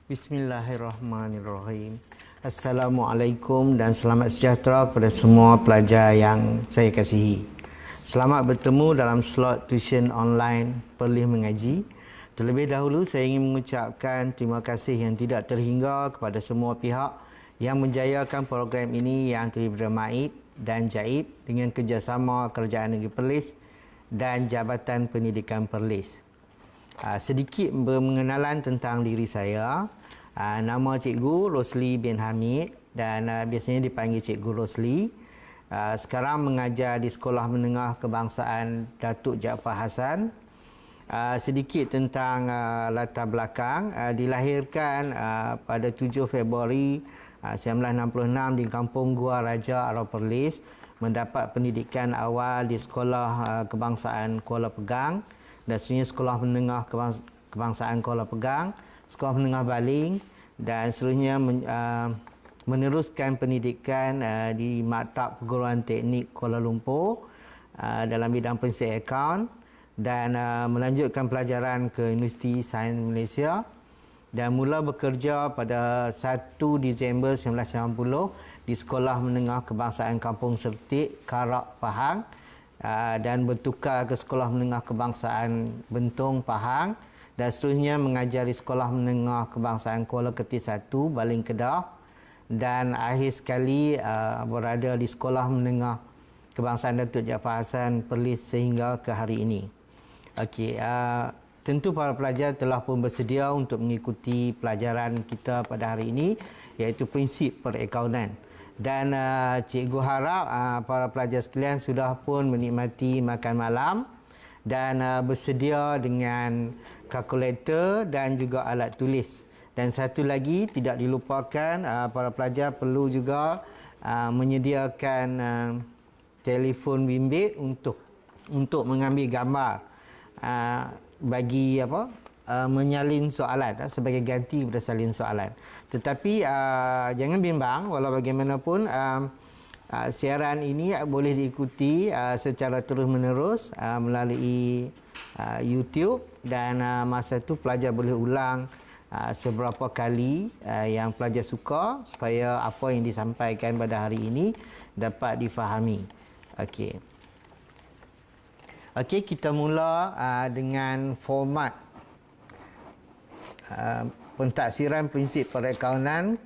Bismillahirrahmanirrahim. Assalamualaikum dan selamat sejahtera kepada semua pelajar yang saya kasihi. Selamat bertemu dalam slot tuition online Perlis Mengaji. Terlebih dahulu saya ingin mengucapkan terima kasih yang tidak terhingga kepada semua pihak yang menjayakan program ini yang terdiri MAIP dan JAIB dengan kerjasama Kerajaan Negeri Perlis dan Jabatan Pendidikan Perlis. Sedikit bermengenalan tentang diri saya. Nama Cikgu Rosli bin Hamid dan biasanya dipanggil Cikgu Rosli. Sekarang mengajar di Sekolah Menengah Kebangsaan Datuk Jaafar Hassan. Sedikit tentang latar belakang. Dilahirkan pada 7 Februari 1966 di Kampung Gua Raja, Arau Perlis. Mendapat pendidikan awal di Sekolah Kebangsaan Kuala Pegang dan seterusnya Sekolah Menengah Kebangsaan Kuala Pegang, Sekolah Menengah Baling dan seterusnya meneruskan pendidikan di Maktab Perguruan Teknik Kuala Lumpur dalam bidang prinsip akaun dan melanjutkan pelajaran ke Universiti Sains Malaysia dan mula bekerja pada 1 Disember 1990 di Sekolah Menengah Kebangsaan Kampung Sertik, Karak, Pahang dan bertukar ke Sekolah Menengah Kebangsaan Bentong, Pahang dan seterusnya mengajar di Sekolah Menengah Kebangsaan Kuala Kerti 1, Baling, Kedah dan akhir sekali berada di Sekolah Menengah Kebangsaan Datuk Jaafar Hassan Perlis sehingga ke hari ini. Okey, tentu para pelajar telah pun bersedia untuk mengikuti pelajaran kita pada hari ini iaitu prinsip perakaunan. Dan cikgu harap para pelajar sekalian sudah pun menikmati makan malam dan bersedia dengan kalkulator dan juga alat tulis. Dan satu lagi tidak dilupakan, para pelajar perlu juga menyediakan telefon bimbit untuk mengambil gambar bagi menyalin soalan sebagai ganti kepada salin soalan. Tetapi jangan bimbang, walau bagaimanapun siaran ini boleh diikuti secara terus-menerus melalui YouTube dan masa itu pelajar boleh ulang seberapa kali yang pelajar suka supaya apa yang disampaikan pada hari ini dapat difahami. Okey, kita mula dengan format pentaksiran prinsip perakaunan.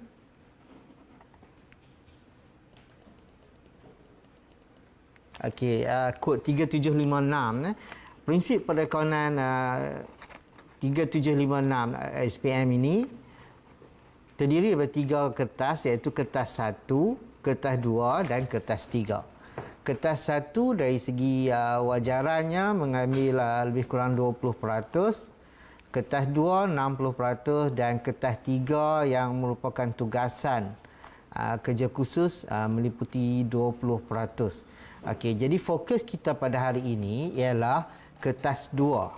Okey, kod 3756. Prinsip perakaunan 3756 SPM ini terdiri daripada 3 kertas iaitu kertas 1, kertas 2 dan kertas 3. Kertas 1 dari segi wajarannya mengambil lebih kurang 20%. Kertas 2 60% dan kertas 3 yang merupakan tugasan kerja khusus meliputi 20%. Okey, jadi fokus kita pada hari ini ialah kertas 2.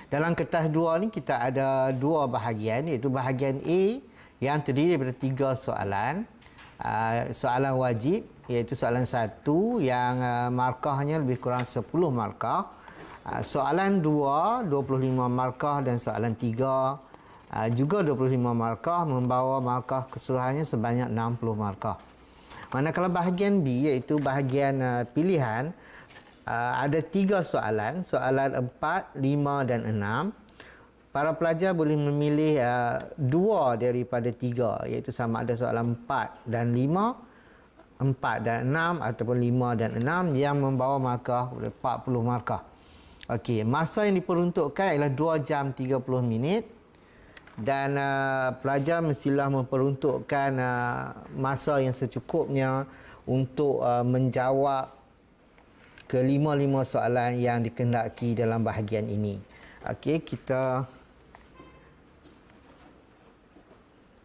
Dalam kertas 2 ni kita ada 2 bahagian iaitu bahagian A yang terdiri daripada 3 soalan. Soalan wajib iaitu soalan 1 yang markahnya lebih kurang 10 markah. Soalan 2, 25 markah dan soalan 3 juga 25 markah membawa markah keseluruhannya sebanyak 60 markah. Manakala bahagian B iaitu bahagian pilihan ada 3 soalan, soalan 4, 5 dan 6. Para pelajar boleh memilih 2 daripada 3 iaitu sama ada soalan 4 dan 5, 4 dan 6 ataupun 5 dan 6 yang membawa markah 40 markah. Okey, masa yang diperuntukkan ialah 2 jam 30 minit dan pelajar mestilah memperuntukkan masa yang secukupnya untuk menjawab ke-5 soalan yang dikehendaki dalam bahagian ini. Okey, kita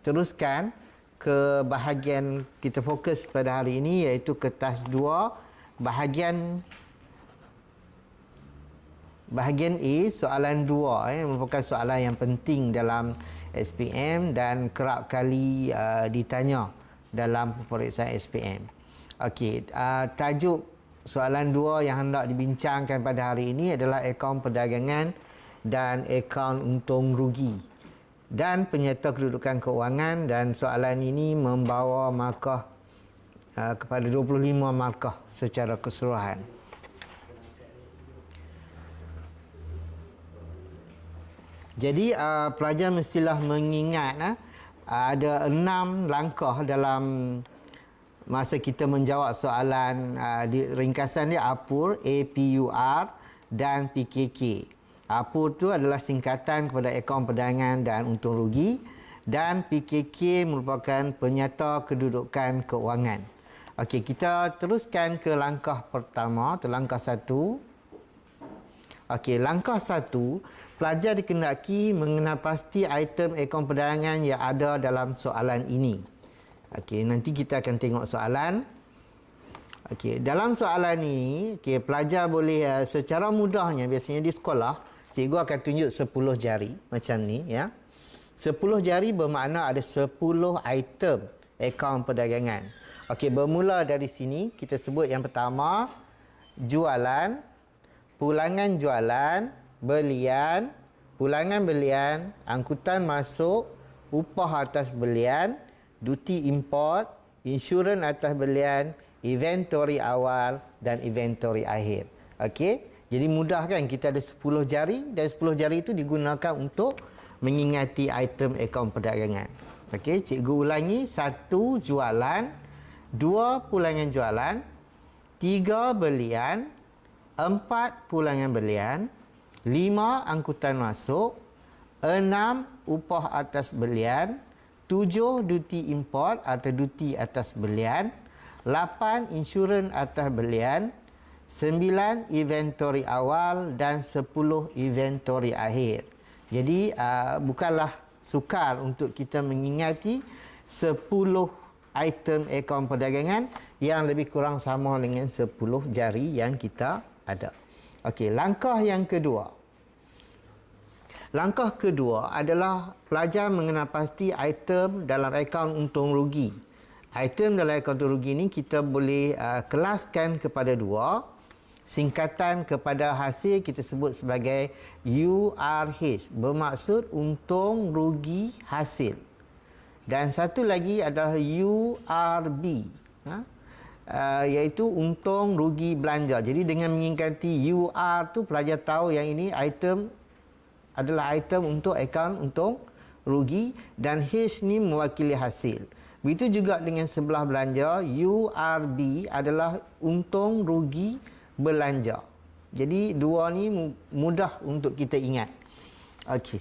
teruskan ke bahagian kita fokus pada hari ini iaitu kertas 2 bahagian A, soalan 2 merupakan soalan yang penting dalam SPM dan kerap kali ditanya dalam peperiksaan SPM. Okey, tajuk soalan 2 yang hendak dibincangkan pada hari ini adalah akaun perdagangan dan akaun untung rugi. dan penyerta kedudukan keuangan, dan soalan ini membawa markah kepada 25 markah secara keseluruhan. Jadi pelajar mestilah mengingat ada 6 langkah dalam masa kita menjawab soalan. Di ringkasan dia APUR, APUR dan PKK. APUR tu adalah singkatan kepada akaun perdagangan dan untung rugi, dan PKK merupakan penyata kedudukan keuangan. Okey, kita teruskan ke langkah pertama, atau langkah 1. Okey, langkah 1, pelajar dikendaki mengenal pasti item akaun perdagangan yang ada dalam soalan ini. Okey, nanti kita akan tengok soalan. Okey, dalam soalan ini, pelajar boleh secara mudahnya, biasanya di sekolah cikgu akan tunjuk 10 jari macam ni ya. 10 jari bermakna ada 10 item akaun perdagangan. Okey, bermula dari sini kita sebut yang pertama jualan, pulangan jualan, belian, pulangan belian, angkutan masuk, upah atas belian, duty import, insurans atas belian, inventory awal dan inventory akhir. Okey, jadi mudah kan, kita ada 10 jari dan 10 jari itu digunakan untuk mengingati item akaun perdagangan. Okey, cikgu ulangi. 1 jualan, 2 pulangan jualan, 3 belian, 4 pulangan belian, 5 angkutan masuk, 6 upah atas belian, 7 duty import atau duty atas belian, 8 insurans atas belian, 9 inventory awal dan 10 inventory akhir. Jadi bukanlah sukar untuk kita mengingati 10 item akaun perdagangan yang lebih kurang sama dengan 10 jari yang kita ada. Okey, langkah yang kedua. Langkah kedua adalah pelajar mengenal pasti item dalam akaun untung rugi. Item dalam akaun untung rugi ni kita boleh kelaskan kepada 2. Singkatan kepada hasil kita sebut sebagai URH, bermaksud untung rugi hasil. Dan satu lagi adalah URB, iaitu untung rugi belanja. Jadi dengan mengingati UR tu, pelajar tahu yang ini item adalah item untuk akaun untung rugi, dan H ni mewakili hasil. Begitu juga dengan sebelah belanja, URB adalah untung rugi belanja. Jadi dua ni mudah untuk kita ingat. Okey.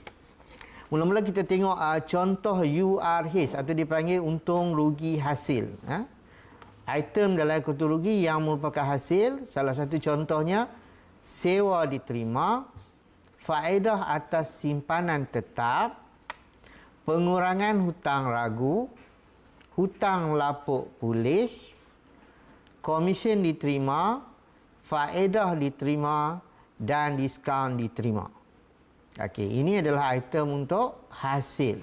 Mula-mula kita tengok contoh URH atau dipanggil untung rugi hasil. Item dalam untung rugi yang merupakan hasil, salah satu contohnya sewa diterima, faedah atas simpanan tetap, pengurangan hutang ragu, hutang lapuk pulih, komisen diterima, faedah diterima dan diskaun diterima. Okey, ini adalah item untuk hasil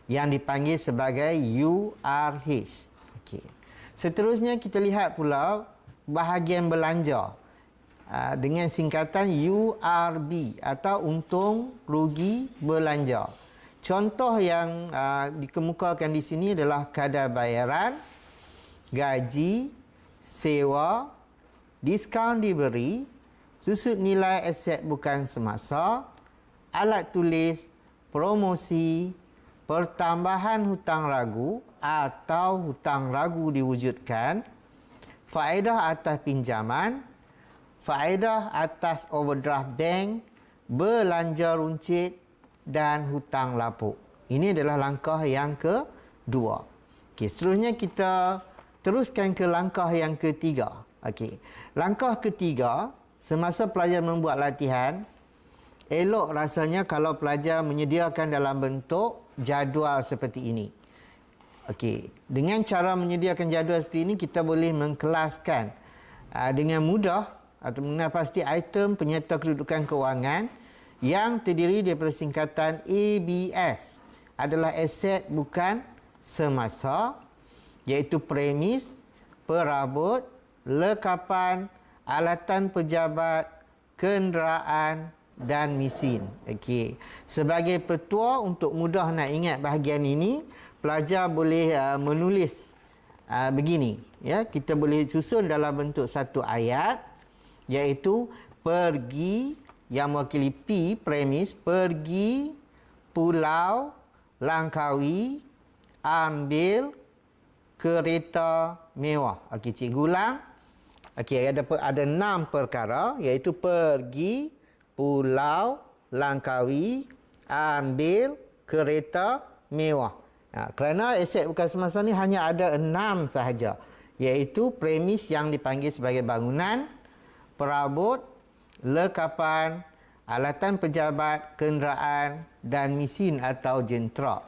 yang dipanggil sebagai URH. Okey. Seterusnya kita lihat pula bahagian belanja dengan singkatan URB atau untung rugi belanja. Contoh yang dikemukakan di sini adalah kadar bayaran, gaji, sewa, diskaun diberi, susut nilai aset bukan semasa, alat tulis, promosi, pertambahan hutang ragu atau hutang ragu diwujudkan, faedah atas pinjaman, faedah atas overdraft bank, belanja runcit dan hutang lapuk. Ini adalah langkah yang kedua. Okey, seterusnya kita teruskan ke langkah yang ketiga. Okey. Langkah ketiga, semasa pelajar membuat latihan, elok rasanya kalau pelajar menyediakan dalam bentuk jadual seperti ini. Okey, dengan cara menyediakan jadual seperti ini, kita boleh mengkelaskan dengan mudah atau mengenal pasti item penyerta kedudukan keuangan yang terdiri daripada singkatan ABS, adalah aset bukan semasa, iaitu premis, perabot, lekapan, alatan pejabat, kenderaan dan mesin. Okey. Sebagai petua untuk mudah nak ingat bahagian ini, pelajar boleh menulis begini, ya. Kita boleh susun dalam bentuk satu ayat, iaitu pergi, yang mewakili P, premis, pergi Pulau Langkawi ambil kereta mewah. Okey, cikgu ulang. Okey, ada 6 perkara, iaitu pergi Pulau Langkawi ambil kereta mewah. Kerana aset bukan semasa ni hanya ada 6 sahaja, iaitu premis yang dipanggil sebagai bangunan, perabot, lekapan, alatan pejabat, kenderaan dan mesin atau jentera.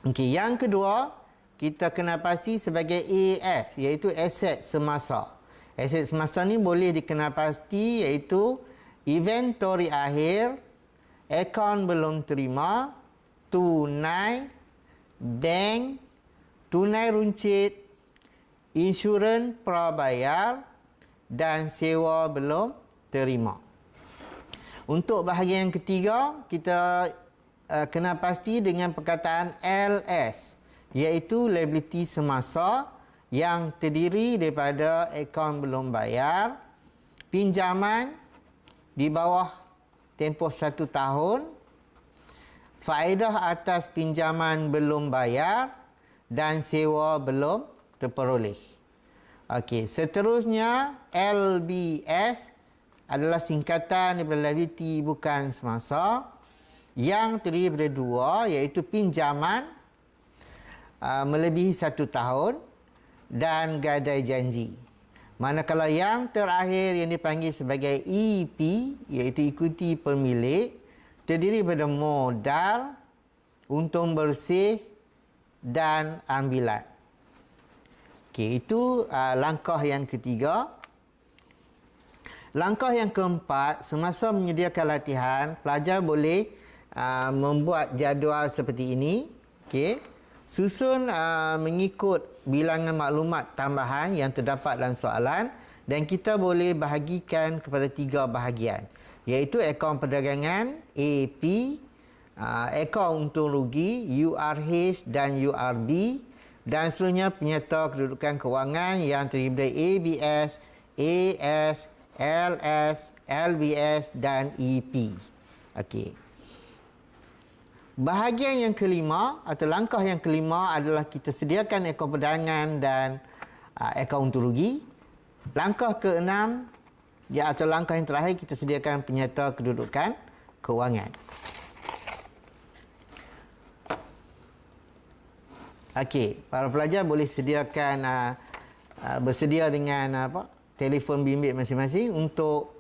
Okey, yang kedua, kita kena pasti sebagai AS, iaitu aset semasa. Aset semasa ni boleh dikenal pasti, iaitu inventory akhir, akaun belum terima, tunai, bank, tunai runcit, insurans prabayar dan sewa belum terima. Untuk bahagian yang ketiga, kita kena pasti dengan perkataan LS, iaitu liability semasa yang terdiri daripada akaun belum bayar, pinjaman di bawah tempoh 1 tahun, faedah atas pinjaman belum bayar dan sewa belum terperoleh. Okey, seterusnya LBS adalah singkatan daripada liability bukan semasa yang terdiri daripada 2, iaitu pinjaman melebihi 1 tahun dan gadai janji. Manakala yang terakhir yang dipanggil sebagai EP, iaitu ikuti pemilik, terdiri daripada modal, untung bersih dan ambilan. Okey, itu langkah yang ketiga. Langkah yang keempat, semasa menyediakan latihan, pelajar boleh membuat jadual seperti ini. Okey, susun mengikut bilangan maklumat tambahan yang terdapat dalam soalan, dan kita boleh bahagikan kepada 3 bahagian, iaitu akaun perdagangan AP, akaun untung rugi URH dan URB, dan seterusnya penyerta kedudukan kewangan yang terdiri dari ABS, AS, LS, LBS dan EP. Okey. Bahagian yang kelima atau langkah yang kelima adalah kita sediakan akaun perdagangan dan akaun untung rugi. Langkah keenam, atau langkah yang terakhir, kita sediakan penyerta kedudukan kewangan. Okey, para pelajar boleh sediakan bersedia dengan telefon bimbit masing-masing untuk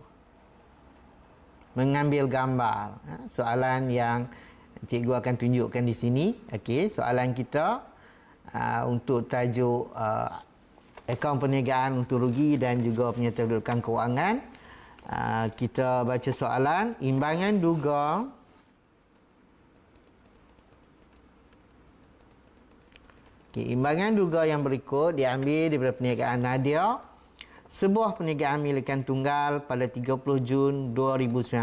mengambil gambar soalan yang cikgu akan tunjukkan di sini. Okey, soalan kita untuk tajuk akaun perniagaan untung rugi dan juga penyerta kedudukan kewangan. Kita baca soalan. Imbangan duga imbangan duga yang berikut diambil daripada perniagaan Nadia, sebuah perniagaan milikan tunggal pada 30 Jun 2019.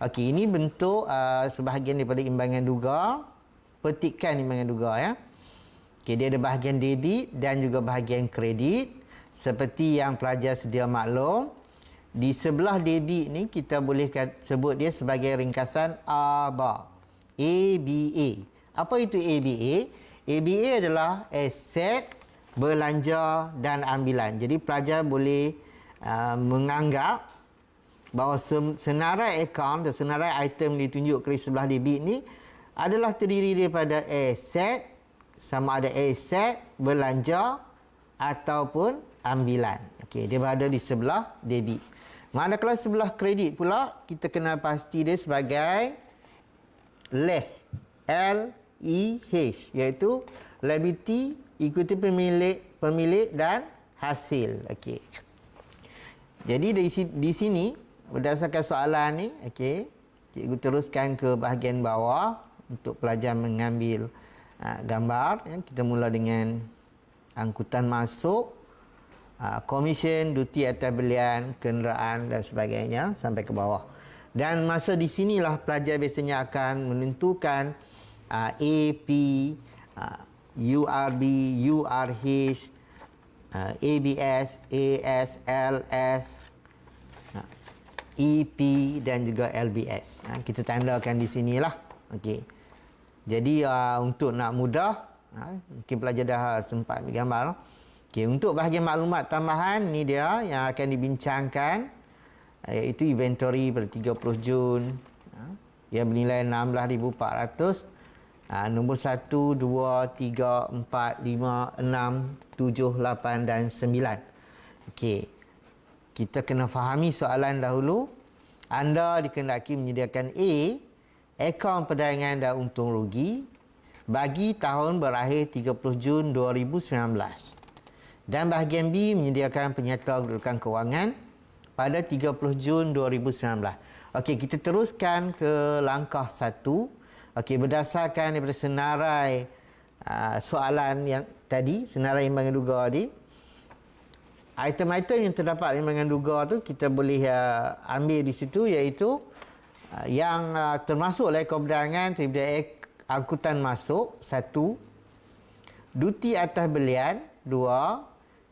Okey, ini bentuk sebahagian daripada imbangan duga. Petikkan imbangan duga, ya. Okey, dia ada bahagian debit dan juga bahagian kredit. Seperti yang pelajar sedia maklum, di sebelah debit ni kita boleh sebut dia sebagai ringkasan ABA. ABA. Apa itu ABA? ABA adalah aset, belanja dan ambilan. Jadi pelajar boleh menganggap bahawa senarai akaun atau senarai item ditunjuk di sebelah debit ni adalah terdiri daripada aset, sama ada aset, belanja ataupun ambilan. Okey, dia berada di sebelah debit. Manakala sebelah kredit pula, kita kena pasti dia sebagai LEH, LEH, iaitu liability, ikuti pemilik dan hasil. Okey. Jadi di sini berdasarkan soalan ni, okey, cikgu teruskan ke bahagian bawah untuk pelajar mengambil gambar. Kita mula dengan angkutan masuk, komisen, duty atas belian, kenderaan dan sebagainya sampai ke bawah. Dan masa di sinilah pelajar biasanya akan menentukan AP, URB, URH, ABS, AS, LS, EP dan juga LBS. Kita tandakan di sinilah. Okey. Jadi untuk nak mudah, mungkin pelajar dah sempat ambil gambar. Okey, untuk bahagian maklumat tambahan ni dia yang akan dibincangkan, iaitu inventory pada 30 Jun yang bernilai 16,400. Nombor 1, 2, 3, 4, 5, 6, 7, 8 dan 9. Okey. Kita kena fahami soalan dahulu. Anda dikehendaki menyediakan A, akaun perdagangan dan untung rugi bagi tahun berakhir 30 Jun 2019. Dan bahagian B menyediakan penyata kedudukan kewangan pada 30 Jun 2019. Okey, kita teruskan ke langkah 1. Okey, berdasarkan daripada senarai soalan yang tadi, senarai imbangan duga tadi, item-item yang terdapat imbangan duga tu kita boleh ambil di situ, iaitu yang termasuk oleh ekor perdagangan terlibat angkutan masuk 1, duti atas belian 2,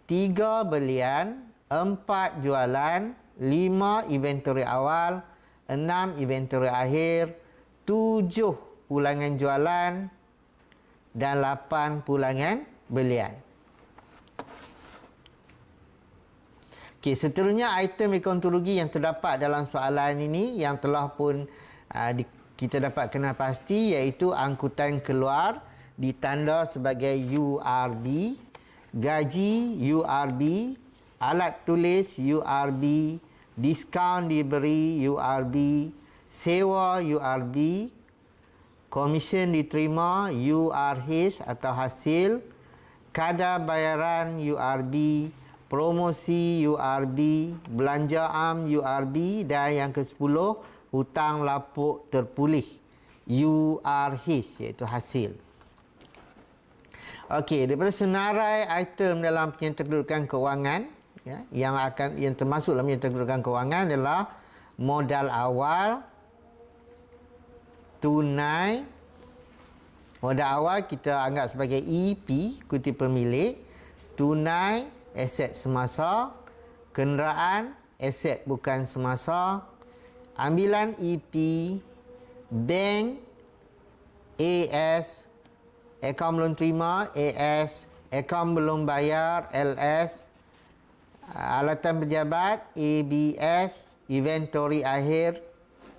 3 belian, 4 jualan, 5 inventory awal, 6 inventory akhir, 7 pulangan jualan dan 8 pulangan belian. Okey, seterusnya item akaun rugi yang terdapat dalam soalan ini yang telah pun kita dapat kenal pasti, iaitu angkutan keluar ditanda sebagai URB, gaji URB, alat tulis URB, diskaun diberi URB, sewa URB, komisen diterima URH atau hasil, kadar bayaran URB, promosi URB, belanja am URB, dan yang ke-10 hutang lapuk terpulih URH, iaitu hasil. Okey, daripada senarai item dalam penyata kedudukan kewangan yang termasuk dalam penyata kedudukan kewangan adalah modal awal, tunai. Modal awal kita anggap sebagai EP, kuti pemilik. Tunai, aset semasa. Kenderaan, aset bukan semasa. Ambilan EP, bank, AS, akaun belum terima AS, akaun belum bayar LS, alatan pejabat ABS, inventory akhir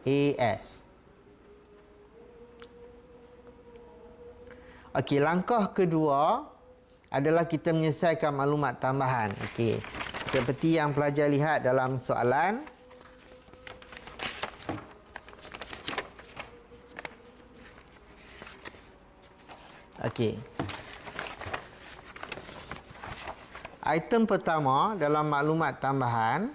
AS. Okey, langkah kedua adalah kita menyelesaikan maklumat tambahan. Okey, seperti yang pelajar lihat dalam soalan. Okey. Item pertama dalam maklumat tambahan.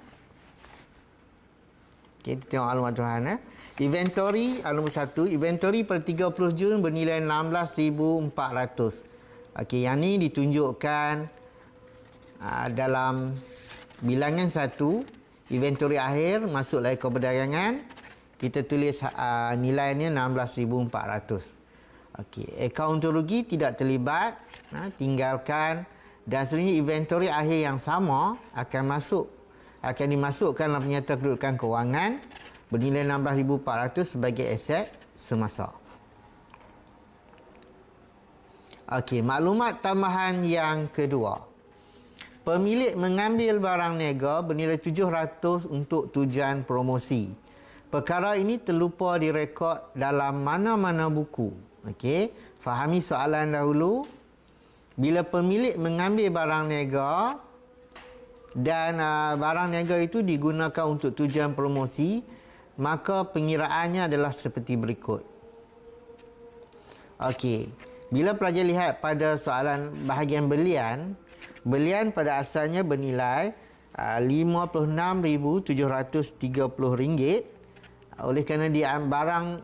Okey, kita tengok maklumat tambahan Inventory nombor 1, inventory pada 30 Jun bernilai 16,400. Okey, yang ni ditunjukkan dalam bilangan 1, inventory akhir masuklah ekor perdagangan. Kita tulis nilainya 16,400. Okey, akaun untung rugi tidak terlibat, tinggalkan. Dan sebenarnya inventory akhir yang sama akan dimasukkan dalam penyata kedudukan kewangan bernilai 16,400 sebagai aset semasa. Okey, maklumat tambahan yang kedua. Pemilik mengambil barang niaga bernilai 700 untuk tujuan promosi. Perkara ini terlupa direkod dalam mana-mana buku. Okey, fahami soalan dahulu. Bila pemilik mengambil barang niaga dan barang niaga itu digunakan untuk tujuan promosi, maka pengiraannya adalah seperti berikut. Okey, bila pelajar lihat pada soalan bahagian belian pada asalnya bernilai RM56,730. Oleh kerana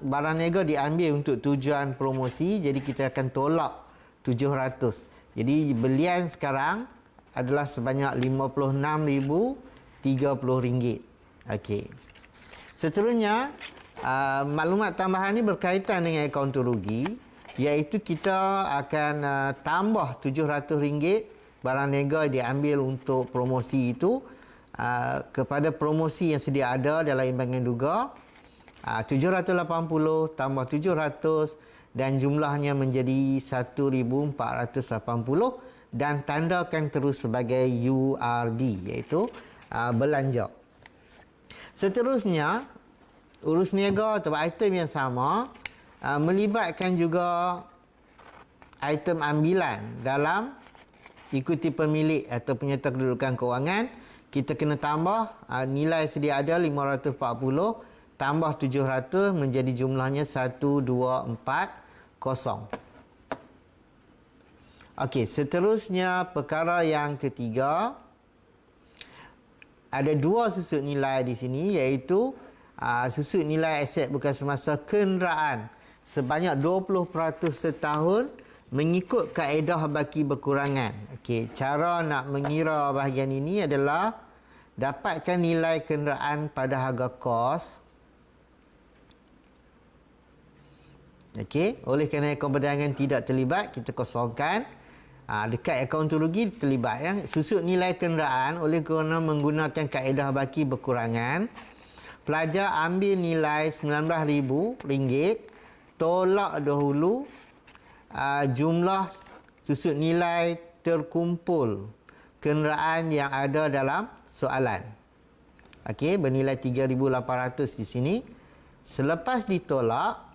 barang niaga diambil untuk tujuan promosi, jadi kita akan tolak 700. Jadi belian sekarang adalah sebanyak RM56,030. Okey. Seterusnya, maklumat tambahan ni berkaitan dengan akauntur rugi, iaitu kita akan tambah RM700 barang niaga diambil untuk promosi itu kepada promosi yang sedia ada dalam imbangan duga. 780 tambah 700 dan jumlahnya menjadi 1480 dan tandakan terus sebagai URD, iaitu belanja. Seterusnya, urus niaga atau item yang sama melibatkan juga item ambilan dalam ikuti pemilik atau penyerta kedudukan kewangan. Kita kena tambah nilai sedia ada 540 tambah 700 menjadi jumlahnya 1240. Okey, seterusnya perkara yang ketiga, ada dua susut nilai di sini, iaitu susut nilai aset bukan semasa kenderaan sebanyak 20% setahun mengikut kaedah baki berkurangan. Okey, cara nak mengira bahagian ini adalah dapatkan nilai kenderaan pada harga kos. Okey, oleh kerana akaun perdagangan tidak terlibat, kita kosongkan. Dekat akaun rugi terlibat ya. Susut nilai kenderaan oleh kerana menggunakan kaedah baki berkurangan. Pelajar ambil nilai RM19,000, tolak dahulu jumlah susut nilai terkumpul kenderaan yang ada dalam soalan. Okey, bernilai 3,800 di sini. Selepas ditolak,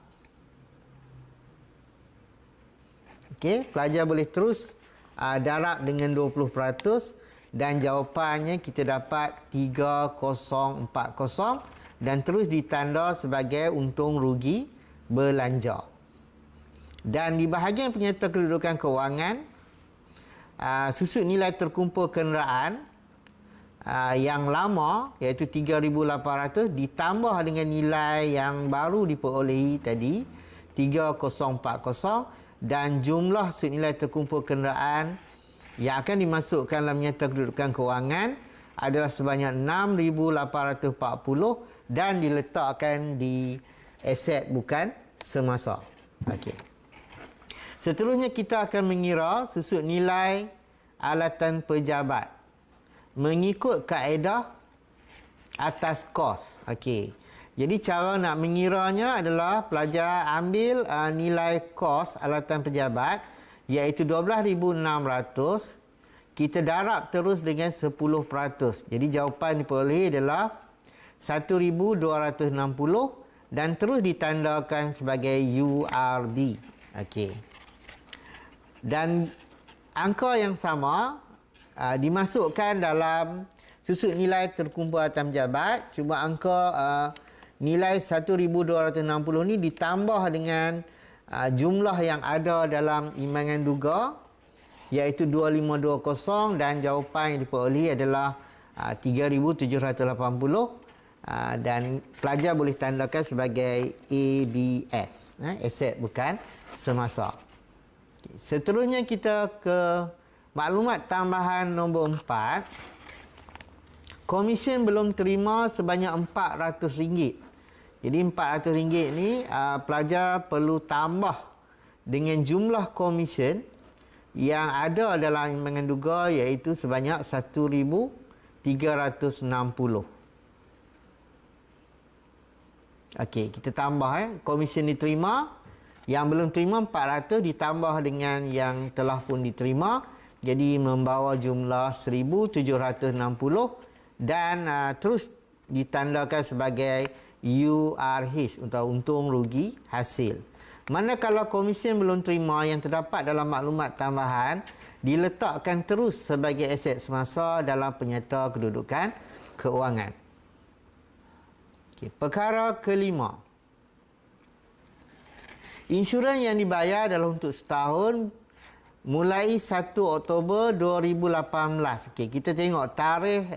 okey, pelajar boleh terus darab dengan 20% dan jawapannya kita dapat 3040 dan terus ditanda sebagai untung rugi belanja. Dan di bahagian penyerta kedudukan kewangan, susut nilai terkumpul kenderaan yang lama iaitu 3,800 ditambah dengan nilai yang baru diperolehi tadi 3040 dan jumlah susut nilai terkumpul kenderaan yang akan dimasukkan dalam penyerta kedudukan kewangan adalah sebanyak 6,840 dan diletakkan di aset bukan semasa. Okey. Seterusnya kita akan mengira susut nilai alatan pejabat mengikut kaedah atas kos. Okey. Jadi cara nak mengiranya adalah pelajar ambil nilai kos alatan pejabat iaitu 12,600, kita darab terus dengan 10%. Jadi jawapan diperolehi adalah 1,260 dan terus ditandakan sebagai URB. Okey. Dan angka yang sama dimasukkan dalam susut nilai terkumpul alatan pejabat, cuma angka nilai 1,260 ni ditambah dengan jumlah yang ada dalam imbangan duga iaitu 2,520 dan jawapan yang diperolehi adalah 3,780 dan pelajar boleh tandakan sebagai ABS, aset bukan semasa. Okay. Seterusnya kita ke maklumat tambahan nombor 4. Komisen belum terima sebanyak RM400. Jadi RM400 ni pelajar perlu tambah dengan jumlah komisen yang ada dalam imbangan duga iaitu sebanyak 1,360. Okey, kita tambah komisen diterima, yang belum terima 400 ditambah dengan yang telah pun diterima, jadi membawa jumlah 1,760 dan terus ditandakan sebagai URH untuk untung rugi hasil. Manakala komisen belum terima yang terdapat dalam maklumat tambahan diletakkan terus sebagai aset semasa dalam penyerta kedudukan keuangan. Okay, perkara kelima. Insurans yang dibayar adalah untuk setahun mulai 1 Oktober 2018. Okey, kita tengok tarikh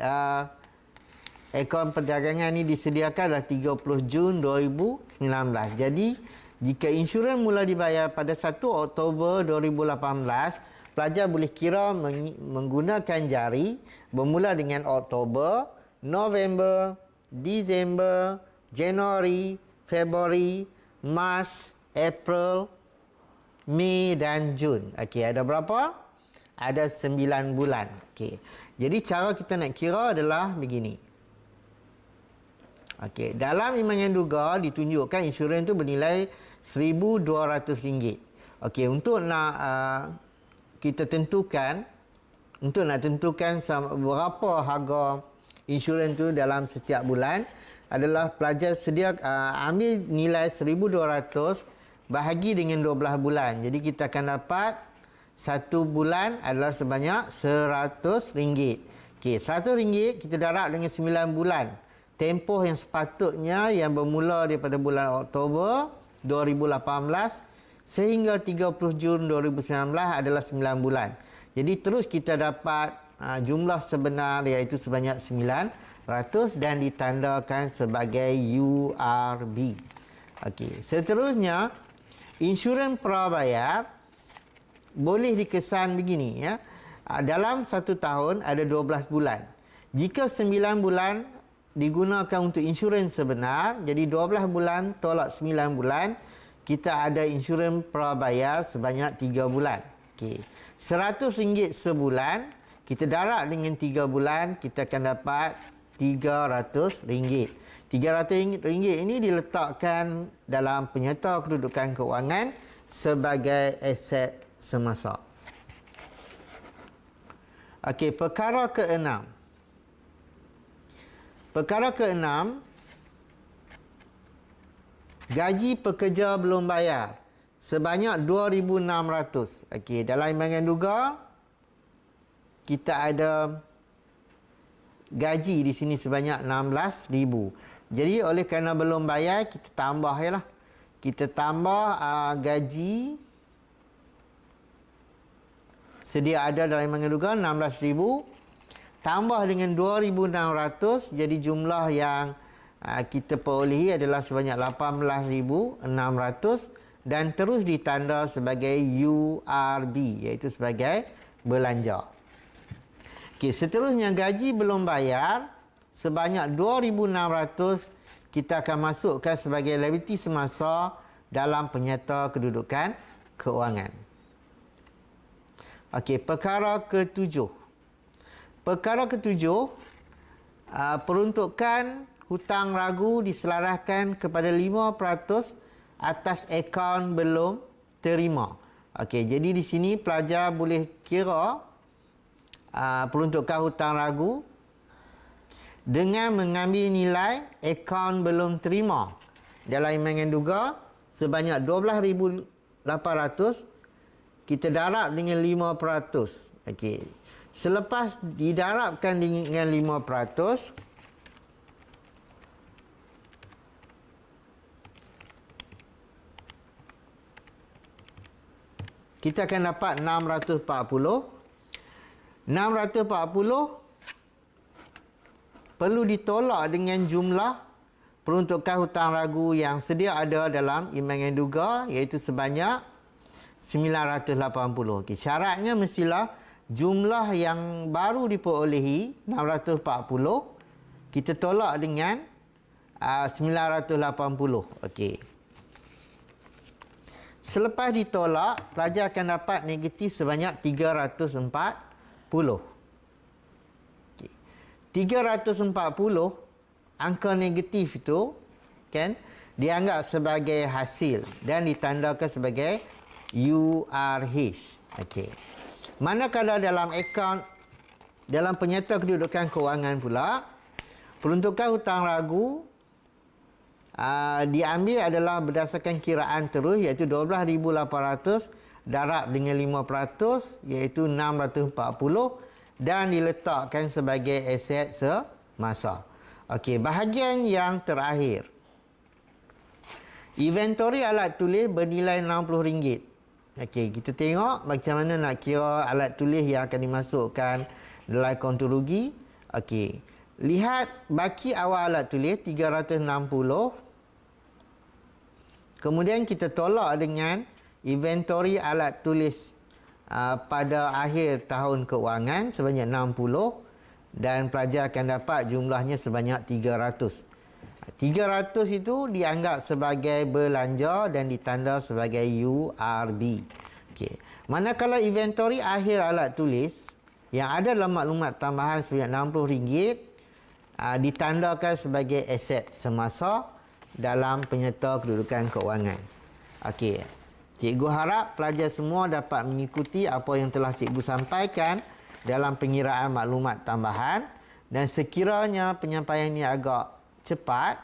akaun perdagangan ni disediakan adalah 30 Jun 2019. Jadi, jika insurans mula dibayar pada 1 Oktober 2018, pelajar boleh kira menggunakan jari bermula dengan Oktober, November, Disember, Januari, Februari, Mac, April, Mei dan Jun. Okey, ada berapa? Ada 9 bulan. Okey. Jadi cara kita nak kira adalah begini. Okey, dalam Imman Duga ditunjukkan insurans tu bernilai RM1,200. Okey, untuk nak kita tentukan, untuk nak tentukan berapa harga insurans tu dalam setiap bulan, adalah pelajar sedia ambil nilai 1,200 bahagi dengan 12 bulan. Jadi kita akan dapat satu bulan adalah sebanyak RM100. Okey, RM100 kita darab dengan 9 bulan. Tempoh yang sepatutnya yang bermula daripada bulan Oktober 2018 sehingga 30 Jun 2019 adalah 9 bulan. Jadi terus kita dapat jumlah sebenar iaitu sebanyak 900 dan ditandakan sebagai URB. Okey, seterusnya insurans prabayar boleh dikesan begini ya. Dalam satu tahun ada 12 bulan. Jika 9 bulan digunakan untuk insurans sebenar, jadi 12 bulan tolak 9 bulan, kita ada insurans prabayar sebanyak 3 bulan. Okey. RM100 sebulan, kita darab dengan 3 bulan, kita akan dapat RM300. RM300 ini diletakkan dalam penyerta kedudukan kewangan sebagai aset semasa. Okey, perkara ke-6. Perkara ke-6, gaji pekerja belum bayar sebanyak 2,600. Okey, dalam Imman Duga kita ada gaji di sini sebanyak 16,000. Jadi oleh kerana belum bayar, kita tambah yalah. Kita tambah gaji sedia ada dalam Imman Duga 16,000 tambah dengan 2,600, jadi jumlah yang kita perolehi adalah sebanyak 18,600 dan terus ditanda sebagai URB iaitu sebagai belanja. Okey, seterusnya gaji belum bayar sebanyak 2,600 kita akan masukkan sebagai liability semasa dalam penyerta kedudukan kewangan. Okey, perkara ke-7. Perkara ke-7, peruntukan hutang ragu diselaraskan kepada 5% atas akaun belum terima. Okey, jadi di sini pelajar boleh kira peruntukan hutang ragu dengan mengambil nilai akaun belum terima dalam Imman Duga sebanyak 12,800, kita darab dengan 5%. Okey. Selepas didarabkan dengan 5%, kita akan dapat 640. 640 perlu ditolak dengan jumlah peruntukan hutang ragu yang sedia ada dalam Imman Duga iaitu sebanyak 980. Okey, syaratnya mestilah jumlah yang baru diperolehi 640 kita tolak dengan 980. Okey. Selepas ditolak, pelajar akan dapat negatif sebanyak 340. Okey. 340 angka negatif itu kan dianggap sebagai hasil dan ditandakan sebagai URH. Okey. Manakala dalam akaun dalam penyerta kedudukan kewangan pula, peruntukan hutang ragu diambil adalah berdasarkan kiraan terus iaitu 12,800 darab dengan 5% iaitu 640 dan diletakkan sebagai aset semasa. Okey, bahagian yang terakhir. Inventory alat tulis bernilai RM60. Okey, kita tengok macam mana nak kira alat tulis yang akan dimasukkan dalam kontur rugi. Okey. Lihat baki awal alat tulis 360. Kemudian kita tolak dengan inventory alat tulis pada akhir tahun kewangan sebanyak 60 dan pelajar akan dapat jumlahnya sebanyak 300. 300 itu dianggap sebagai belanja dan ditanda sebagai URB. Okey. Manakala inventory akhir alat tulis yang ada dalam maklumat tambahan sebanyak RM60 ditandakan sebagai aset semasa dalam penyerta kedudukan keuangan. Okey. Cikgu harap pelajar semua dapat mengikuti apa yang telah cikgu sampaikan dalam pengiraan maklumat tambahan, dan sekiranya penyampaian ini agak cepat,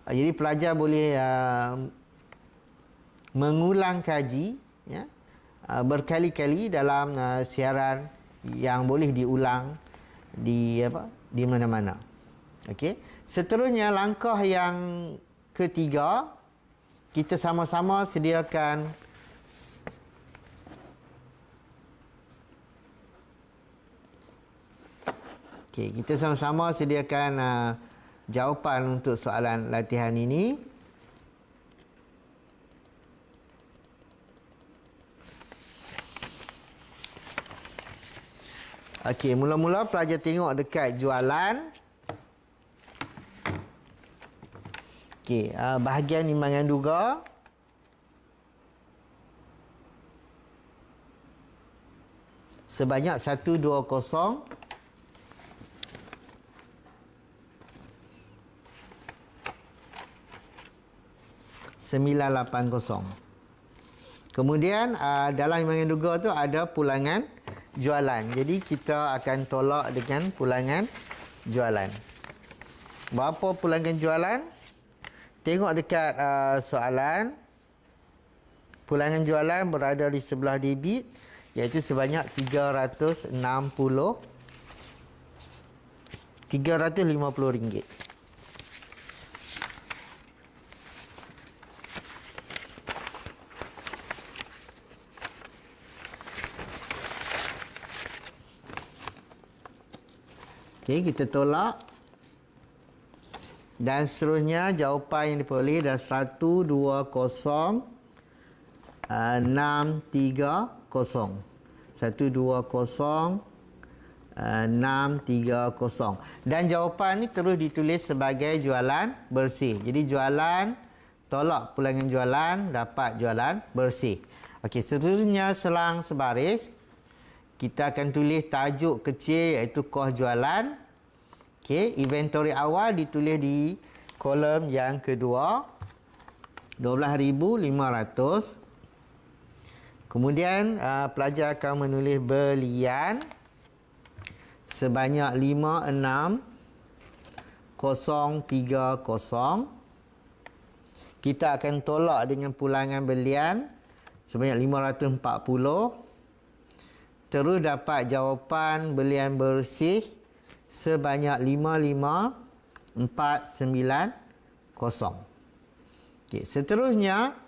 jadi pelajar boleh mengulang kaji ya, berkali-kali dalam siaran yang boleh diulang di mana-mana. Okey. Seterusnya, langkah yang ketiga, kita sama-sama sediakan kita sama-sama sediakan jawapan untuk soalan latihan ini. Okey, mula-mula pelajar tengok dekat jualan. Okey, bahagian imbangan duga. Sebanyak 120 980. Kemudian dalam imbangan duga tu ada pulangan jualan. Jadi kita akan tolak dengan pulangan jualan. Berapa pulangan jualan? Tengok dekat soalan. Pulangan jualan berada di sebelah debit, iaitu sebanyak RM350. Okey, kita tolak. Dan seterusnya jawapan yang diperoleh adalah 120,630. 120,630. Dan jawapan ni terus ditulis sebagai jualan bersih. Jadi jualan tolak pulangan jualan, dapat jualan bersih. Okey, seterusnya selang sebaris. Kita akan tulis tajuk kecil iaitu kos jualan. Okey, inventory awal ditulis di kolom yang kedua, 12,500. Kemudian pelajar akan menulis belian sebanyak 56,030. Kita akan tolak dengan pulangan belian sebanyak 540. Terus dapat jawapan belian bersih sebanyak 55,490. Okey, seterusnya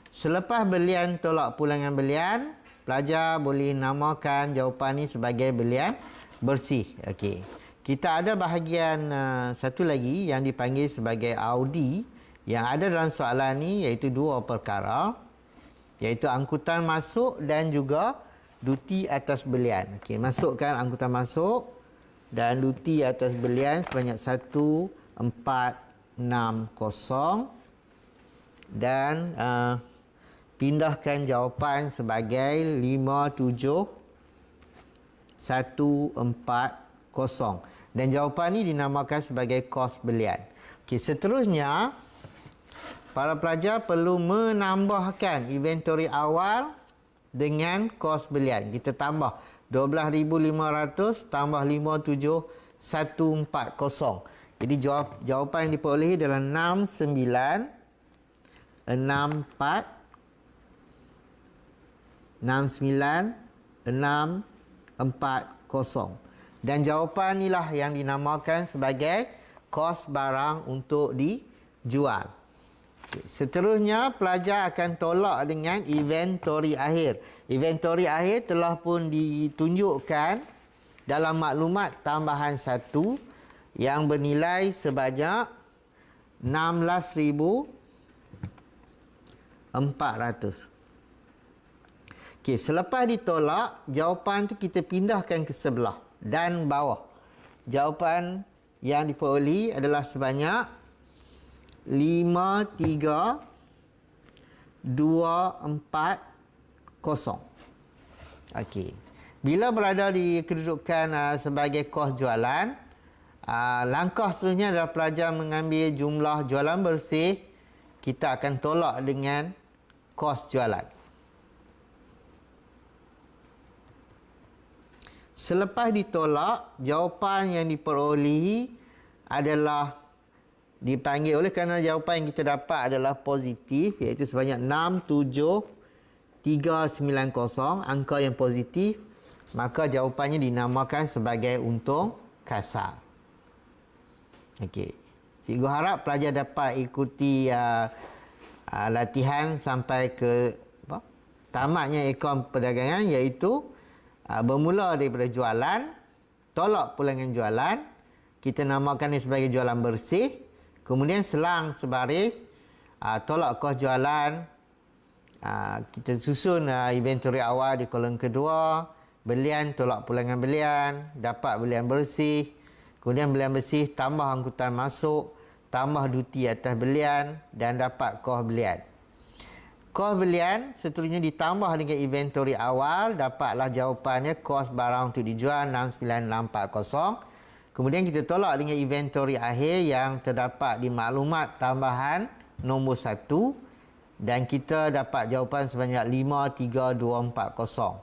selepas belian tolak pulangan belian, pelajar boleh namakan jawapan ni sebagai belian bersih. Okey. Kita ada bahagian satu lagi yang dipanggil sebagai Audi yang ada dalam soalan ni, iaitu dua perkara, iaitu angkutan masuk dan juga duti atas belian. Okey, masukkan angkutan masuk dan duti atas belian sebanyak 1460 dan pindahkan jawapan sebagai 57,140 dan jawapan ni dinamakan sebagai kos belian. Okey, seterusnya para pelajar perlu menambahkan inventory awal dengan kos belian. Kita tambah 12,500 tambah 57,140. Jadi jawapan yang diperoleh adalah 69,640. Dan jawapan inilah yang dinamakan sebagai kos barang untuk dijual. Seterusnya pelajar akan tolak dengan inventory akhir. Inventory akhir telah pun ditunjukkan dalam maklumat tambahan 1 yang bernilai sebanyak 16,400. Okey, selepas ditolak, jawapan tu kita pindahkan ke sebelah dan bawah. Jawapan yang diperoleh adalah sebanyak 53,240. Okey. Bila berada di kedudukan sebagai kos jualan, langkah seterusnya adalah pelajar mengambil jumlah jualan bersih. Kita akan tolak dengan kos jualan. Selepas ditolak, jawapan yang diperolehi adalah dipanggil, oleh kerana jawapan yang kita dapat adalah positif, iaitu sebanyak 67390, angka yang positif, maka jawapannya dinamakan sebagai untung kasar. Okey. Cikgu harap pelajar dapat ikuti latihan sampai ke tamatnya akaun perdagangan, iaitu bermula daripada jualan, tolak pulangan jualan, kita namakan ini sebagai jualan bersih, kemudian selang sebaris, tolak kos jualan, kita susun inventory awal di kolom kedua, belian, tolak pulangan belian, dapat belian bersih, kemudian belian bersih tambah angkutan masuk, tambah duty atas belian, dan dapat kos belian. Kos belian seterusnya ditambah dengan inventory awal, dapatlah jawapannya kos barang untuk dijual 69640. Kemudian kita tolak dengan inventory akhir yang terdapat di maklumat tambahan nombor 1, dan kita dapat jawapan sebanyak 53240.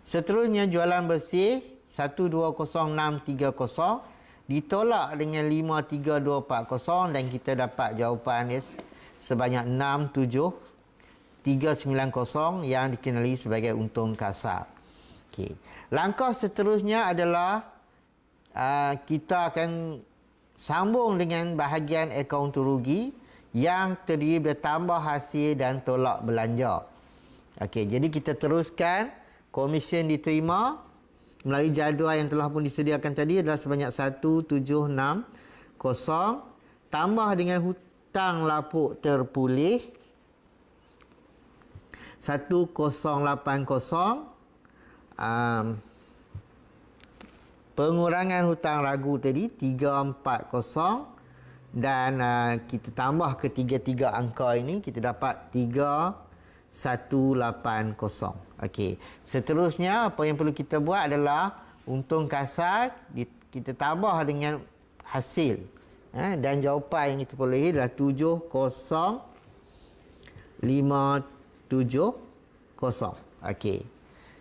Seterusnya jualan bersih 120630 ditolak dengan 53240, dan kita dapat jawapan sebanyak 67390 yang dikenali sebagai untung kasar. Okey. Langkah seterusnya adalah kita akan sambung dengan bahagian akaun rugi yang terdiri bertambah hasil dan tolak belanja. Okey, jadi kita teruskan. Komisen diterima melalui jadual yang telah pun disediakan tadi adalah sebanyak 1760, tambah dengan hutang lapuk terpulih 1080, pengurangan hutang ragu tadi 340, dan kita tambah ketiga-tiga angka ini, kita dapat 3180. Okey. Seterusnya apa yang perlu kita buat adalah untung kasar kita tambah dengan hasil. Dan jawapan yang kita perolehi adalah 70570. Okey.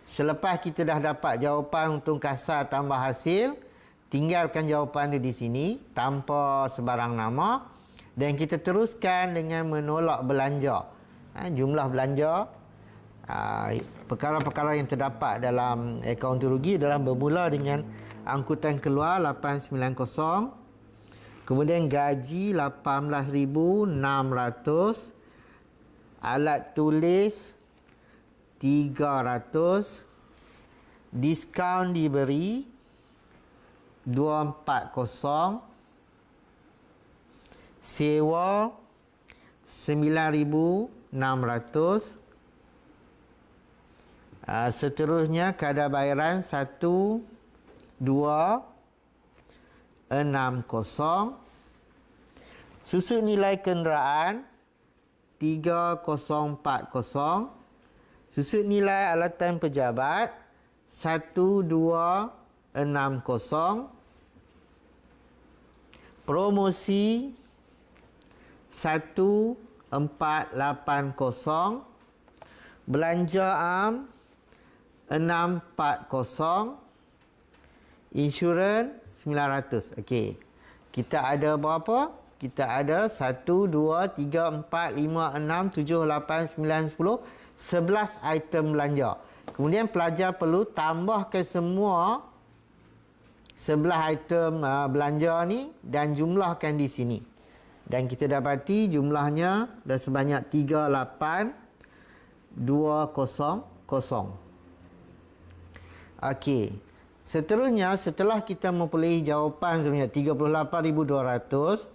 Selepas kita dah dapat jawapan untung kasar tambah hasil, tinggalkan jawapan itu di sini tanpa sebarang nama, dan kita teruskan dengan menolak belanja. Jumlah belanja, perkara-perkara yang terdapat dalam akaun rugi adalah bermula dengan angkutan keluar 890, kemudian gaji 18,600, alat tulis 300, diskaun diberi 240, sewa 9,600, seterusnya kadar bayaran 1260, susut nilai kenderaan 3040, susut nilai alatan pejabat 1260, promosi 1480, belanja am 640, insurans 900. Okey. Kita ada berapa? Kita ada 1, 2, 3, 4, 5, 6, 7, 8, 9, 10, 11 item belanja. Kemudian pelajar perlu tambahkan semua 11 item belanja ni dan jumlahkan di sini. Dan kita dapati jumlahnya dah sebanyak 38,200. Okey. Seterusnya, setelah kita memperoleh jawapan sebanyak 38,200,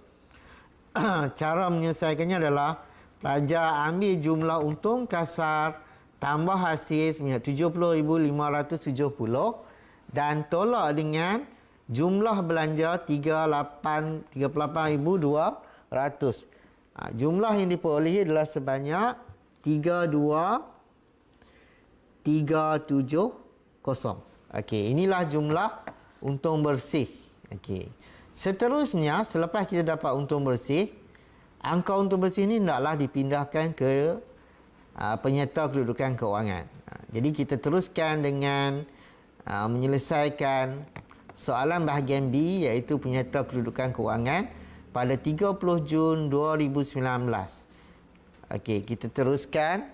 cara menyelesaikannya adalah pelajar ambil jumlah untung kasar tambah hasil sebanyak 70,570 dan tolak dengan Jumlah belanja 38,200. Jumlah yang diperolehi adalah sebanyak 32,370. Okey, inilah jumlah untung bersih. Okey. Seterusnya, selepas kita dapat untung bersih, angka untung bersih ni hendaklah dipindahkan ke penyerta kedudukan keuangan. Jadi kita teruskan dengan menyelesaikan soalan bahagian B, iaitu penyerta kedudukan keuangan pada 30 Jun 2019. Okey, kita teruskan.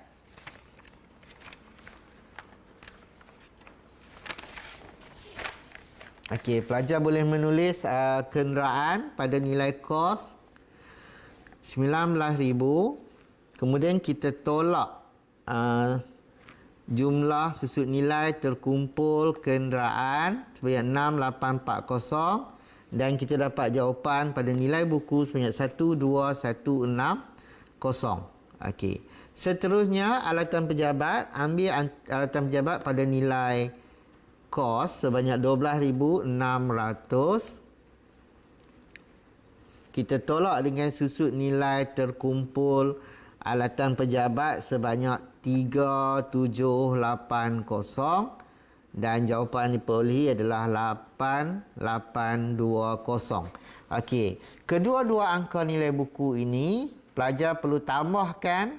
Okey, pelajar boleh menulis kenderaan pada nilai kos 19,000. Kemudian kita tolak jumlah susut nilai terkumpul kenderaan sebanyak 6840, dan kita dapat jawapan pada nilai buku sebanyak 12160. Okey. Seterusnya, alatan pejabat, ambil alatan pejabat pada nilai kos sebanyak 12,600. Kita tolak dengan susut nilai terkumpul alatan pejabat sebanyak 3780, dan jawapan diperolehi adalah 8820. Okey, kedua-dua angka nilai buku ini pelajar perlu tambahkan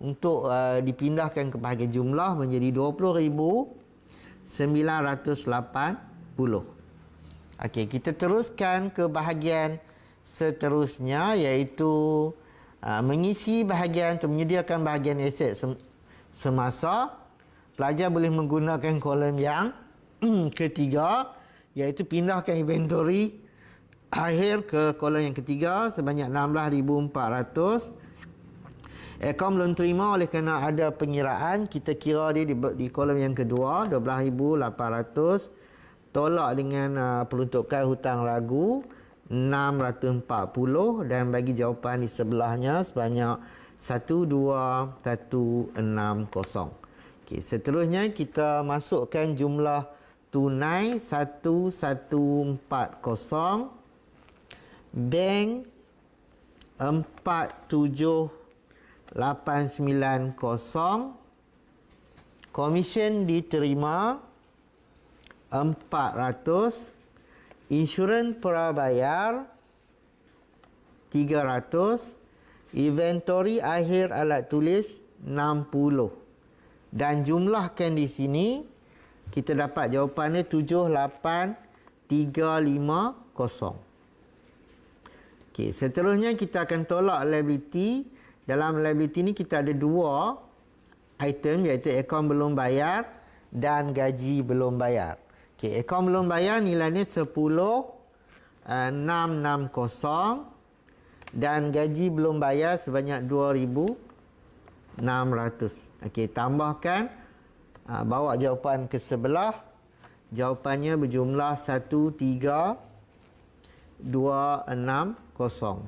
untuk dipindahkan ke bahagian jumlah menjadi 20,980. Okey, kita teruskan ke bahagian seterusnya, iaitu mengisi bahagian atau menyediakan bahagian aset semasa. Pelajar boleh menggunakan kolom yang ketiga, iaitu pindahkan inventory akhir ke kolom yang ketiga sebanyak 16,400. Akaun belum terima oleh kerana ada pengiraan, kita kira dia di kolom yang kedua 12,800. Tolak dengan peruntukan hutang ragu 640, dan bagi jawapan di sebelahnya sebanyak 12160. Okey, seterusnya kita masukkan jumlah tunai 1140, bank 47,890, komisen diterima 400, insurans prabayar 300, inventory akhir alat tulis 60. Dan jumlahkan di sini, kita dapat jawapannya 78,350. Okey, seterusnya kita akan tolak liability. Dalam liability ni kita ada dua item, iaitu akaun belum bayar dan gaji belum bayar. Okey, akaun belum bayar nilainya 10,660, dan gaji belum bayar sebanyak 2,600. Okey, tambahkan, bawa jawapan ke sebelah. Jawapannya berjumlah 13,260.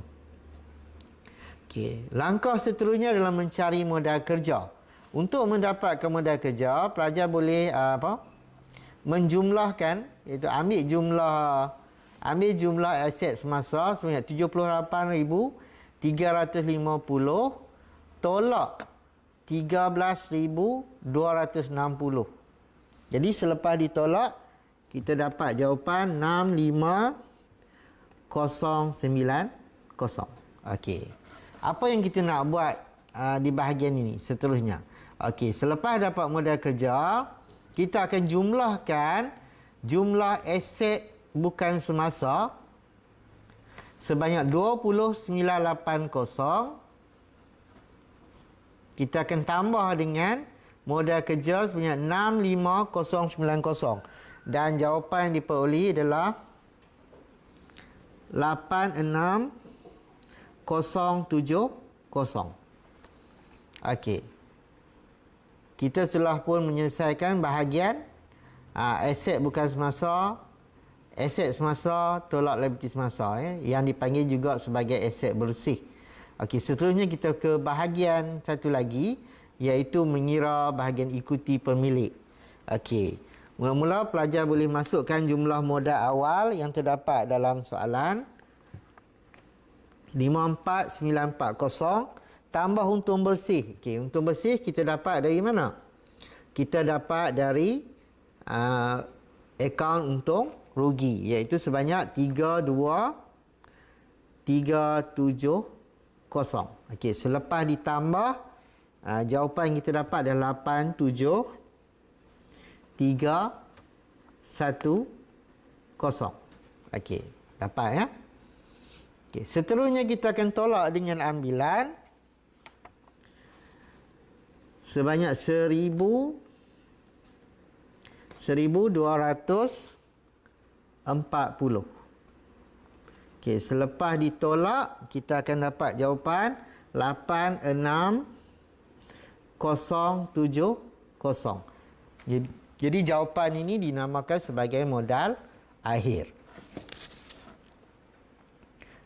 Okey, langkah seterusnya adalah mencari modal kerja. Untuk mendapatkan modal kerja, pelajar boleh menjumlahkan, iaitu ambil jumlah aset semasa sebanyak 78,350, tolak 13,260. Jadi selepas ditolak, kita dapat jawapan 65,090. Okey, apa yang kita nak buat di bahagian ini seterusnya? Okey, selepas dapat modal kerja, kita akan jumlahkan jumlah aset bukan semasa sebanyak 20,980. Kita akan tambah dengan modal kerja sebanyak 65,090, dan jawapan yang diperolehi adalah 86,070. Okey, kita telah pun menyelesaikan bahagian aset bukan semasa, aset semasa tolak liability semasa, yang dipanggil juga sebagai aset bersih. Okey, seterusnya kita ke bahagian satu lagi, iaitu mengira bahagian ikuti pemilik. Okey, Mula-mula pelajar boleh masukkan jumlah modal awal yang terdapat dalam soalan 54940 tambah untung bersih. Okey, untung bersih kita dapat dari mana? Kita dapat dari akaun untung rugi, iaitu sebanyak 32370. Okey, selepas ditambah jawapan yang kita dapat adalah 87310. Okey, dapat ya. Okey, seterusnya kita akan tolak dengan ambilan sebanyak 1240. Okey, selepas ditolak kita akan dapat jawapan 86070. Jadi jawapan ini dinamakan sebagai modal akhir.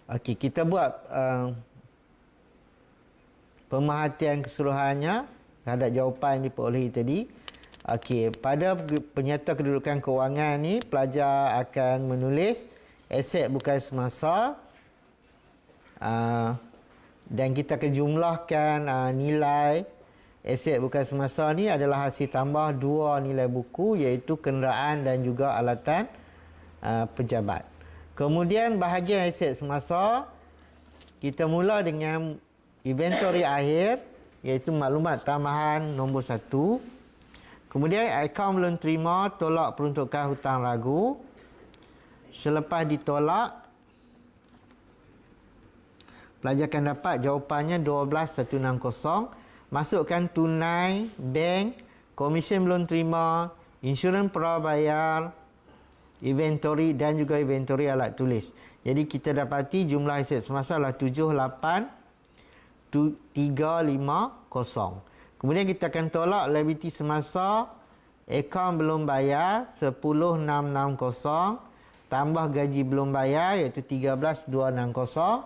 Okey, kita buat pemerhatian keseluruhannya terhadap jawapan yang diperolehi tadi. Okey, pada penyata kedudukan kewangan ni pelajar akan menulis aset bukan semasa, dan kita akan jumlahkan nilai aset bukan semasa ni adalah hasil tambah dua nilai buku, iaitu kenderaan dan juga alatan pejabat. Kemudian bahagian aset semasa, kita mula dengan inventory akhir, iaitu maklumat tambahan nombor 1. Kemudian akaun belum terima, tolak peruntukan hutang ragu. Selepas ditolak, pelajar akan dapat jawapannya 12160. Masukkan tunai, bank, komisen belum terima, insurans prabayar, inventory dan juga inventory alat tulis. Jadi kita dapati jumlah aset semasa adalah 78350. Kemudian kita akan tolak liability semasa, akaun belum bayar 10660 tambah gaji belum bayar iaitu 13260.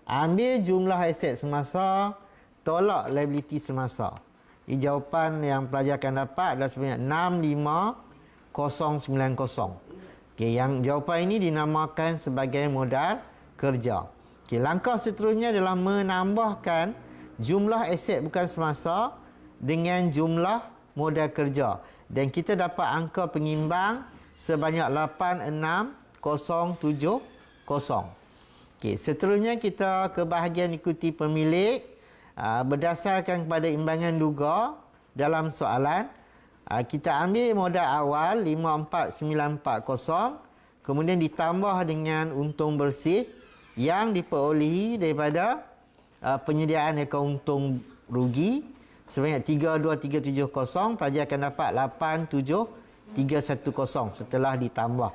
Ambil jumlah aset semasa, tolak liability semasa. Jawapan yang pelajar akan dapat adalah sebanyak 65090. Okey, yang jawapan ini dinamakan sebagai modal kerja. Okey, langkah seterusnya adalah menambahkan jumlah aset bukan semasa dengan jumlah modal kerja, dan kita dapat angka pengimbang sebanyak 86070. Okey, seterusnya kita ke bahagian ikuti pemilik. Berdasarkan kepada imbangan duga dalam soalan, kita ambil modal awal 54940, kemudian ditambah dengan untung bersih yang diperolehi daripada penyediaan akaun untung rugi sebanyak 32370. Pelajar akan dapat 87310 setelah ditambah.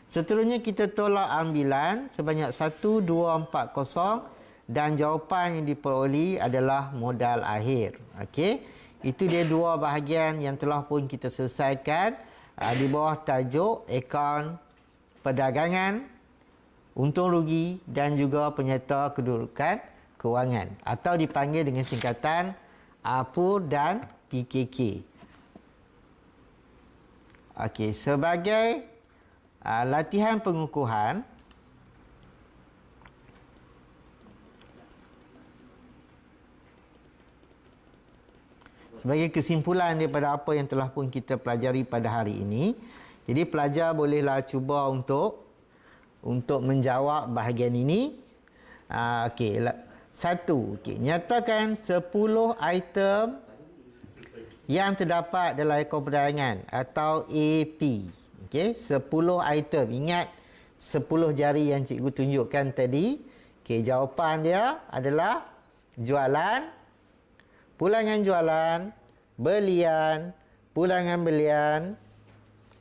Seterusnya kita tolak ambilan sebanyak 1240 dan jawapan yang diperolehi adalah modal akhir. Okey, itu dia dua bahagian yang telah pun kita selesaikan di bawah tajuk akaun perdagangan, untung rugi dan juga penyerta kedudukan kewangan, atau dipanggil dengan singkatan APUR dan PKK. Okey, sebagai latihan pengukuhan, sebagai kesimpulan daripada apa yang telah pun kita pelajari pada hari ini, jadi pelajar bolehlah cuba untuk menjawab bahagian ini. Okey, satu, nyatakan 10 item yang terdapat dalam akaun perdagangan atau AP. Okey, 10 item. Ingat 10 jari yang cikgu tunjukkan tadi. Okey, jawapan dia adalah jualan, pulangan jualan, belian, pulangan belian.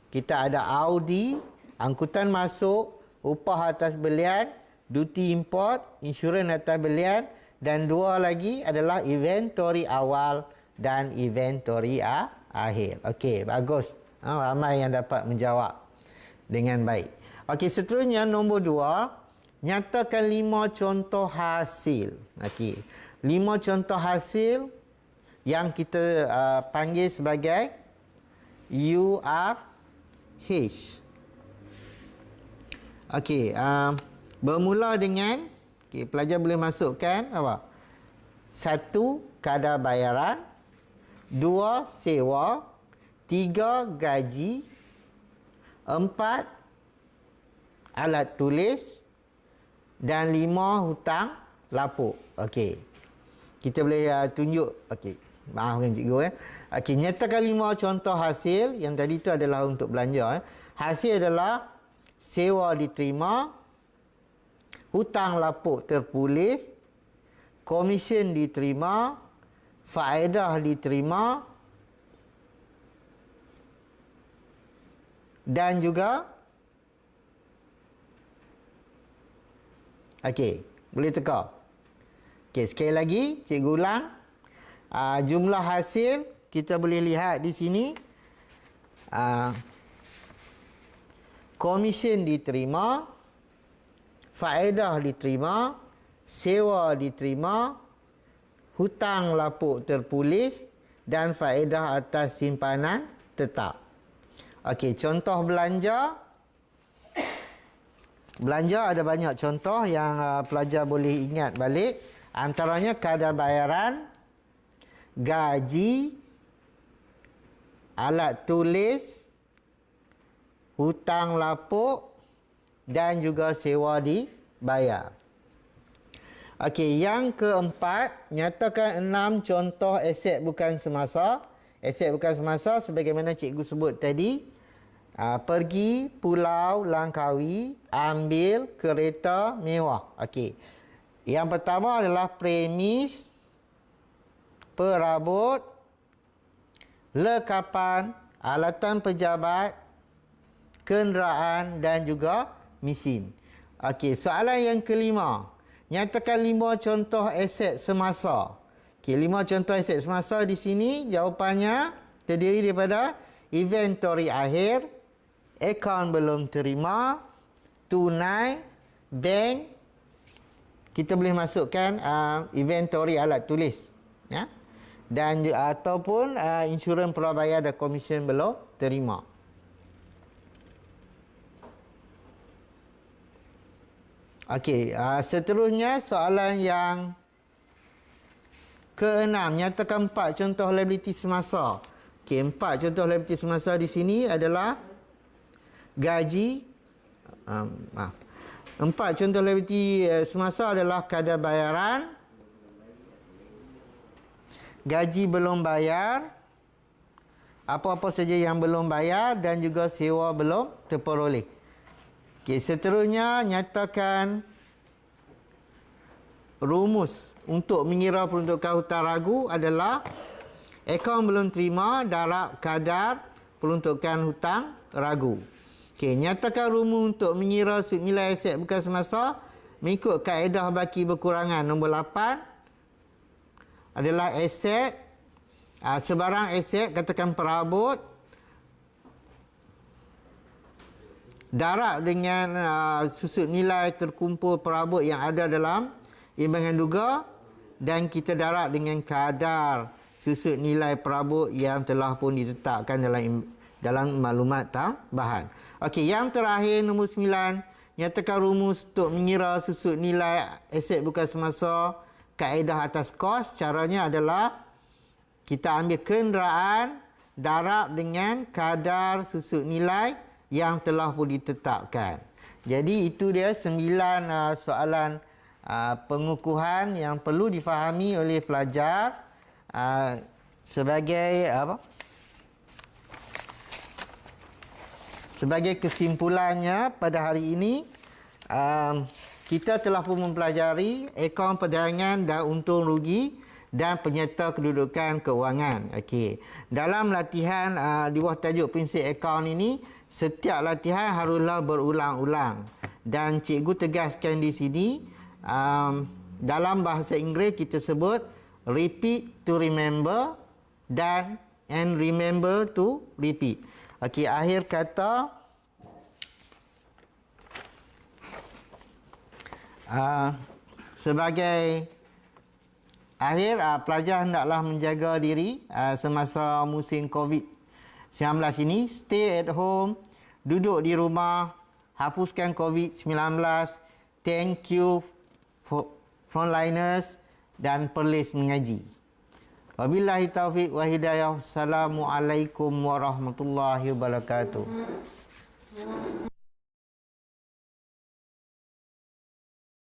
Kita ada Audi, angkutan masuk, upah atas belian, duty import, insurans atas belian, dan dua lagi adalah inventory awal dan inventory akhir. Okey, bagus. Ramai yang dapat menjawab dengan baik. Okey, seterusnya nombor 2, nyatakan 5 contoh hasil. Okey, 5 contoh hasil yang kita panggil sebagai UR H. Okey, bermula dengan pelajar boleh masukkan apa? 1. Kadar bayaran, 2. Sewa, 3. Gaji, 4. Alat tulis, dan 5. Hutang lapuk. Okey, kita boleh tunjuk. Okey, maafkan cikgu Okey, nyatakan 5 contoh hasil. Yang tadi tu adalah untuk belanja. Hasil adalah sewa diterima, hutang lapuk terpulih, komisen diterima, faedah diterima, dan juga okey, boleh teka. Okey, sekali lagi cikgu ulang. Jumlah hasil kita boleh lihat di sini. Komisen diterima, faedah diterima, sewa diterima, hutang lapuk terpulih, dan faedah atas simpanan tetap. Okey, contoh belanja. Belanja ada banyak contoh yang pelajar boleh ingat balik. Antaranya kadar bayaran, gaji, alat tulis, hutang lapuk, dan juga sewa dibayar. Okey, yang keempat, nyatakan 6 contoh aset bukan semasa. Aset bukan semasa sebagaimana cikgu sebut tadi. Pergi Pulau Langkawi, ambil kereta mewah. Okey, yang pertama adalah premis, perabot, lekapan, alatan pejabat, kenderaan, dan juga mesin. Okey, soalan yang kelima, nyatakan 5 contoh aset semasa. Okey, 5 contoh aset semasa di sini jawapannya terdiri daripada inventory akhir, akaun belum terima, tunai, bank. Kita boleh masukkan inventory alat tulis, ya, dan ataupun insurans prabayar dan komisen belum terima. Okey, seterusnya soalan yang keenam, nyatakan 4 contoh liability semasa. Okey, 4 contoh liability semasa di sini adalah gaji. 4 contoh liability semasa adalah kadar bayaran, gaji belum bayar, apa-apa saja yang belum bayar, dan juga sewa belum terperoleh. Okey, seterusnya nyatakan rumus untuk mengira peruntukan hutang ragu adalah akaun belum terima darab kadar peruntukan hutang ragu. Okey, nyatakan rumus untuk mengira sud nilai aset bukan semasa mengikut kaedah baki berkurangan nombor 8 adalah aset, sebarang aset, katakan perabot, darab dengan susut nilai terkumpul perabot yang ada dalam imbangan duga, dan kita darab dengan kadar susut nilai perabot yang telah pun ditetapkan dalam maklumat tambahan. Okey, yang terakhir nombor 9, nyatakan rumus untuk mengira susut nilai aset bukan semasa kaedah atas kos. Caranya adalah kita ambil kenderaan darab dengan kadar susut nilai yang telah pun ditetapkan. Jadi itu dia 9 soalan pengukuhan yang perlu difahami oleh pelajar. Sebagai apa? Sebagai kesimpulannya pada hari ini, kita telah pun mempelajari akaun perdagangan dan untung rugi dan penyerta kedudukan keuangan. Okey. Dalam latihan di bawah tajuk prinsip akaun ini, setiap latihan haruslah berulang-ulang. Dan cikgu tegaskan di sini, dalam bahasa Inggeris kita sebut repeat to remember dan and remember to repeat. Okey, akhir kata sebagai akhir, pelajar hendaklah menjaga diri semasa musim COVID-19 ini. Stay at home, duduk di rumah, hapuskan COVID-19. Thank you for frontliners dan Perlis Mengaji. Wabillahi taufiq wa hidayah. Assalamualaikum warahmatullahi wabarakatuh.